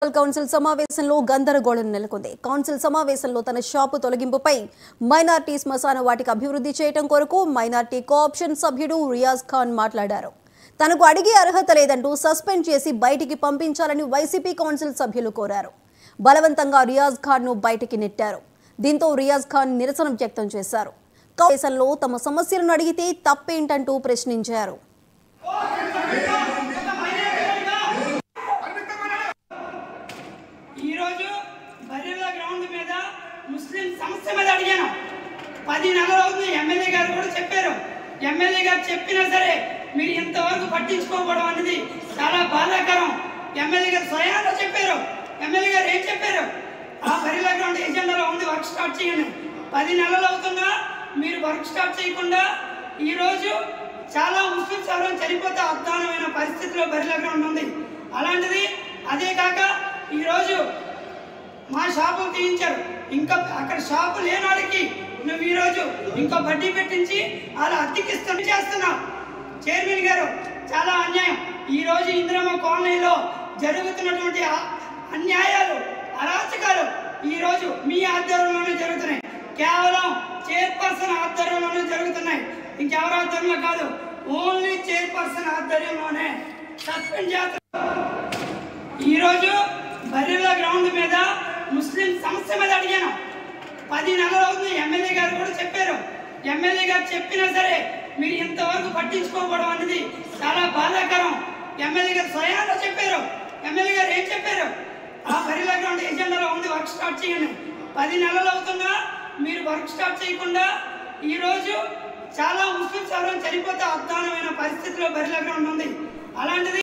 Council సమావేశంలో గందరగోళం నెలకొంది. కౌన్సిల్ సమావేశంలో తన షాపు తొలగింపుపై మైనార్టీ శ్మశాన వాటిక అభివృద్ధి చేయడం కొరకు మైనార్టీ కోఆప్షన్ సభ్యుడు రియాజ్ ఖాన్ మాట్లాడారు. తనకు అడిగే అర్హత లేదంటూ సస్పెండ్ చేసి బయటికి పంపించాలని వైసీపీ కౌన్సిల్ సభ్యులు కోరారు. బలవంతంగా రియాజ్ ఖాన్ ను బయటికి నెట్టారు. దీంతో రియాజ్ ఖాన్ నిరసన వ్యక్తం చేశారు. సమావేశంలో తమ సమస్యలను అడిగితే తప్పేంటంటూ ప్రశ్నించారు. ముస్లిం సమస్య మీద అడిగాను. 10 నెలలు అవుతుంది. ఎమ్మెల్యే గారు కూడా చెప్పారు. ఎమ్మెల్యే గారు చెప్పినా సరే మీరు ఇంతవరకు పట్టించుకోకపోవడం అనేది చాలా బాధాకరం. ఎమ్మెల్యే గారు స్వయంగా చెప్పారు. ఎమ్మెల్యే గారు ఏం చెప్పారు? ఆ బరిలా గ్రౌండ్ ఎజెండాలో ఉంది, వర్క్ స్టార్ట్ చేయండి. 10 నెలలు అవుతున్నా మీరు వర్క్ స్టార్ట్ చేయకుండా ఈరోజు చాలా ముస్లిమ్స్ ఎవరైనా చనిపోతే అద్దానమైన పరిస్థితిలో బరిలా గ్రౌండ్ ఉంది. అలాంటిది అదే కాక ఈరోజు మా షాపులు తీయించారు. ఇంకా అక్కడ షాపు లేని వాళ్ళకి నువ్వు ఈరోజు ఇంకో బడ్డీ పెట్టించి అలా అద్దెకిస్తాను చేస్తున్నావు. చైర్మన్ గారు చాలా అన్యాయం. ఈరోజు ఇందిరమ్మ కాలనీలో జరుగుతున్నటువంటి అన్యాయాలు, అరాచకాలు ఈరోజు మీ ఆధ్వర్యంలోనే జరుగుతున్నాయి. కేవలం చైర్పర్సన్ ఆధ్వర్యంలోనే జరుగుతున్నాయి. ఇంకెవరి ఆధ్వర్యంలో కాదు, ఓన్లీ చైర్పర్సన్ ఆధ్వర్యంలోనే సస్పెండ్ చేస్తున్నారు. ఈరోజు బర్రెల గ్రౌండ్ మీద ముస్లిం సమస్య మీద అడిగాను. 10 నెలలు అవుతుంది. ఎమ్మెల్యే గారు కూడా చెప్పారు. ఎమ్మెల్యే గారు చెప్పినా సరే మీరు ఇంతవరకు పట్టించుకోకపోవడం అనేది చాలా బాధాకరం. ఎమ్మెల్యే గారు స్వయంగా చెప్పారు. ఎమ్మెల్యే గారు ఏం చెప్పారు? ఆ బరిలా గ్రౌండ్ ఎజెండాలో ఉంది, వర్క్ స్టార్ట్ చేయండి. 10 నెలలు అవుతున్నా మీరు వర్క్ స్టార్ట్ చేయకుండా ఈరోజు చాలా ముస్లిమ్స్ ఎవరైనా చనిపోతే అద్దానమైన పరిస్థితిలో బరిలా గ్రౌండ్ ఉంది. అలాంటిది